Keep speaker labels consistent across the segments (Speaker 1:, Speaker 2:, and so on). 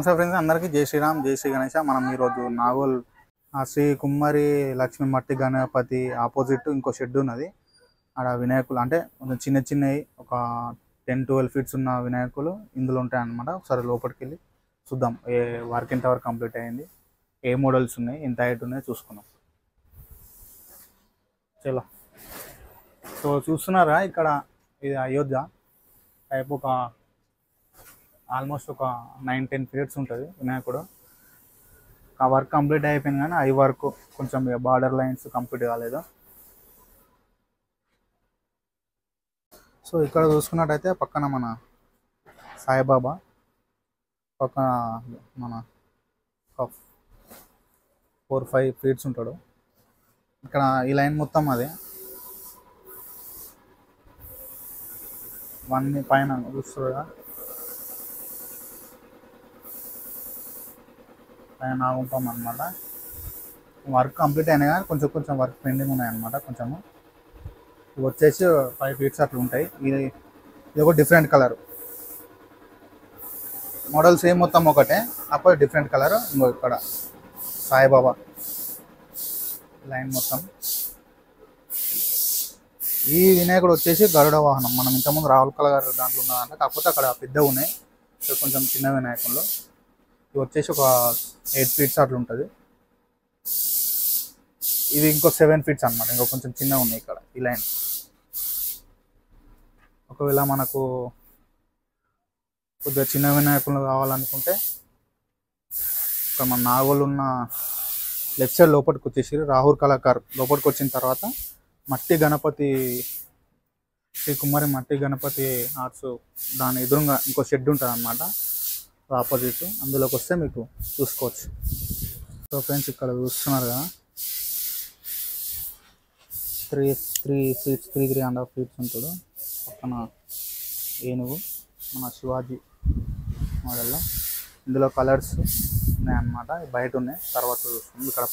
Speaker 1: నమస్తే ఫ్రెండ్స్, అందరికీ జై శ్రీరామ్, జై శ్రీ గణేష. మనం ఈరోజు నాగోల్ శ్రీ కుమ్మరి లక్ష్మీ మట్టి గణపతి ఆపోజిట్ ఇంకో షెడ్ ఉన్నది. ఆడ వినాయకులు అంటే కొంచెం చిన్న చిన్నవి, ఒక 10-12 ఫీట్స్ ఉన్న వినాయకులు ఇందులో ఉంటాయి అన్నమాట. ఒకసారి లోపలికి వెళ్ళి చూద్దాం ఏ వర్క్ ఎంతవరకు కంప్లీట్ అయ్యింది, ఏ మోడల్స్ ఉన్నాయి, ఎంత హైట్ ఉన్నాయి చూసుకుందాం. చలో. సో చూస్తున్నారా, ఇక్కడ ఇది అయోధ్య టైప్ ఒక ఆల్మోస్ట్ ఒక 9-10 ఫీట్స్ ఉంటుంది వినాయకుడు. ఆ వర్క్ కంప్లీట్ అయిపోయింది, కానీ ఐ వర్క్ కొంచెం బార్డర్ లైన్స్ కంప్లీట్ కాలేదు. సో ఇక్కడ చూసుకున్నట్టయితే పక్కన మన సాయిబాబా, పక్కన మన 4-5 ఫీట్స్ ఉంటాడు. ఇక్కడ ఈ లైన్ మొత్తం అదే 1 పైన చూస్తుందా, పైన నాగుంపం అనమాట. వర్క్ కంప్లీట్ అయినా కానీ కొంచెం కొంచెం వర్క్ పెండింగ్ ఉన్నాయి అనమాట. కొంచెము ఇవి వచ్చేసి 5 ఫీట్స్ అట్లా ఉంటాయి. ఇది ఒక డిఫరెంట్ కలర్ మోడల్, సేమ్ మొత్తం ఒకటే, అప్పుడు డిఫరెంట్ కలర్. ఇంకో ఇక్కడ సాయిబాబా లైన్ మొత్తం. ఈ వినాయకుడు వచ్చేసి గరుడ వాహనం. మనం ఇంతకుముందు రాహుల్ కలర్ దాంట్లో ఉన్నదంటే, కాకపోతే అక్కడ పెద్దగా ఉన్నాయి, కొంచెం చిన్న వినాయకుల్లో. ఇది వచ్చేసి ఒక 8 ఫీట్స్ అట్లా ఉంటుంది. ఇది ఇంకో 7 ఫీట్స్ అనమాట, ఇంకో కొంచెం చిన్నగా ఉన్నాయి ఇక్కడ ఈ లైన్. ఒకవేళ మనకు కొద్దిగా చిన్న వినాయకులు కావాలనుకుంటే, ఇక్కడ మన నాగోలు ఉన్న లెఫ్ట్ సైడ్ లోపలికి వచ్చేసి రాహుల్ కళాకార్ లోపలికి వచ్చిన తర్వాత మట్టి గణపతి, శ్రీ కుమారి మట్టి గణపతి ఆర్ట్స్ దాని ఎదురుగా ఇంకో షెడ్ ఉంటుంది అన్నమాట, ఆపోజిట్. అందులోకి వస్తే మీకు చూసుకోవచ్చు. సో ఫ్రెండ్స్, ఇక్కడ చూస్తున్నారు కదా, 3 ఫీట్స్ 3.5 ఫీట్స్ ఉంటుంది. పక్కన ఏనుగు మన శివాజీ మోడల్లో. ఇందులో కలర్స్ ఉన్నాయన్నమాట, బయట ఉన్నాయి, తర్వాత చూస్తుంది. ఇక్కడ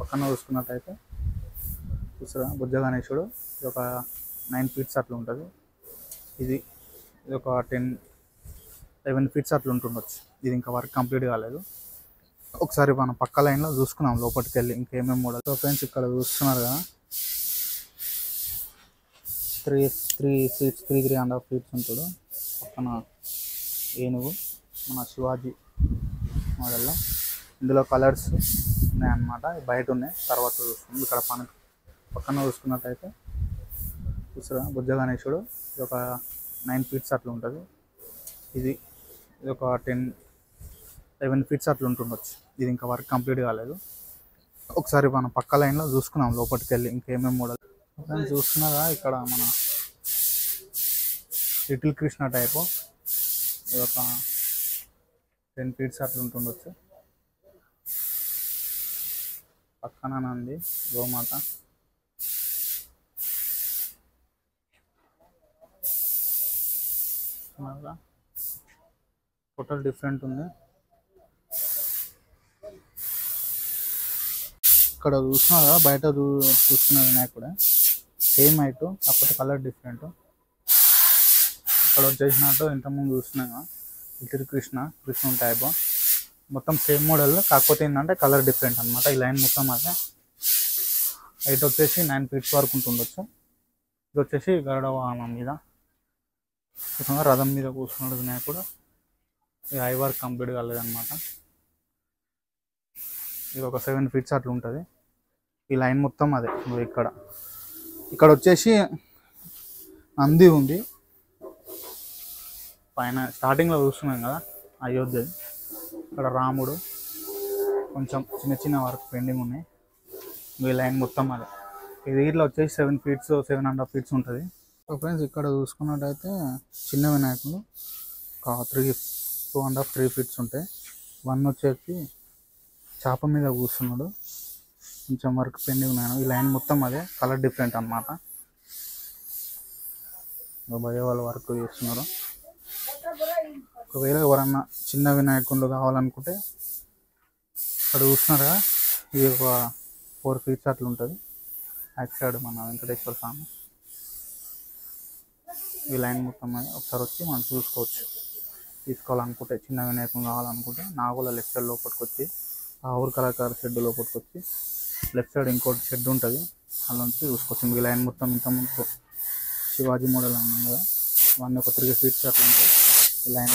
Speaker 1: పక్కన చూసుకున్నట్టయితే చూసారా, బుజ్జ గణేశుడు. ఇది ఒక 9 ఫీట్స్ అట్లా ఉంటుంది. ఇది ఒక 10-11 ఫీట్స్ అట్లా ఉంటుండొచ్చు. ఇది ఇంకా వర్క్ కంప్లీట్ కాలేదు. ఒకసారి మనం పక్క లైన్లో చూసుకున్నాం లోపలికి వెళ్ళి ఇంకేమేమి మోడల్. సో ఫ్రెండ్స్, ఇక్కడ చూస్తున్నారు కదా, 3 ఫీట్స్ 3.5 ఫీట్స్ ఉంటుంది. పక్కన ఏనుగు మన శివాజీ మోడల్లో. ఇందులో కలర్స్ ఉన్నాయన్నమాట, బయట ఉన్నాయి, తర్వాత చూస్తుంది. ఇక్కడ పక్కన చూసుకున్నట్టయితే చూసారా, బుజ్జ గణేశుడు. ఇది ఒక 9 ఫీట్స్ అట్లా ఉంటుంది. ఇది ఒక 10-11 ఫీట్స్ అట్లా ఉంటుండొచ్చు. ఇది ఇంకా వర్క్ కంప్లీట్ కాలేదు. ఒకసారి మనం పక్క లైన్లో చూసుకున్నాం లోపలికి వెళ్ళి ఇంకేమేమి మోడల్. చూస్తున్నారా, ఇక్కడ మన లిటిల్ కృష్ణ టైపు. ఇది ఒక 10 ఫీట్స్ అట్లా ఉంటుండొచ్చు. పక్కన నంది గోమాత. టోటల్ డిఫరెంట్ ఉంది. ఇక్కడ చూస్తున్నారా, బయట చూస్తున్న వినాయకుడే, సేమ్ హైట్, కాకపోతే కలర్ డిఫరెంట్. ఇక్కడ వచ్చేసినట్టు ఇంతకుముందు చూస్తున్నాగా లిటిల్ కృష్ణుని టైప్, మొత్తం సేమ్ మోడల్, కాకపోతే ఏంటంటే కలర్ డిఫరెంట్ అనమాట. ఈ లైన్ మొత్తం అదే. హైట్ వచ్చేసి 9 ఫీట్స్ వరకు ఉంటుండొచ్చు. ఇది వచ్చేసి గరుడ వాహనం మీద రథం మీద కూర్చున్నాడు వినాయకుడు. ఇది ఐ వర్క్ కంప్లీట్ కాలేదన్నమాట. ఇది ఒక 7 ఫీట్స్ అట్లా ఉంటుంది. ఈ లైన్ మొత్తం అదే. ఇక్కడ వచ్చేసి నంది ఉంది పైన. స్టార్టింగ్లో చూస్తున్నాం కదా అయోధ్య. ఇక్కడ రాముడు, కొంచెం చిన్న చిన్న వర్క్ పెండింగ్ ఉన్నాయి. ఈ లైన్ మొత్తం అదే. ఇది ఇట్లా వచ్చేసి 7 ఫీట్స్ 7.5 ఫీట్స్ ఉంటుంది. సో ఫ్రెండ్స్, ఇక్కడ చూసుకున్నట్టయితే చిన్న వినాయకులు ఒక 2.5-3 ఫీట్స్ ఉంటాయి. 1 వచ్చేసి చేప మీద కూర్చున్నాడు, కొంచెం వర్క్ పెండింగ్ ఉన్నాను. ఈ లైన్ మొత్తం అదే, కలర్ డిఫరెంట్ అన్నమాట. భయ వాళ్ళు వర్క్ చేస్తున్నారు. ఒకవేళ ఎవరన్నా చిన్న వినాయకులు కావాలనుకుంటే ఇక్కడ చూస్తున్నారా, ఇది ఒక 4 ఫీట్స్ అట్లా ఉంటుంది. బ్యాక్ సైడ్ మన వెంకటేశ్వర స్వామి. ఈ లైన్ మొత్తం ఒకసారి వచ్చి మనం చూసుకోవచ్చు. తీసుకోవాలనుకుంటే, చిన్న వినాయకం కావాలనుకుంటే నాగోల లెఫ్ట్ సైడ్ లోపలికి వచ్చి ఆ ఊరు కళాకారు షెడ్ లోపలికి వచ్చి లెఫ్ట్ సైడ్ ఇంకోటి షెడ్ ఉంటుంది, అలా నుంచి చూసుకోవచ్చు. ఈ లైన్ మొత్తం ఇంత ముందు శివాజీ మోడల్ అన్నాం కదా, అవన్నీ ఒక 3 ఫీట్స్ అట్లా ఉంటాయి ఈ లైన్.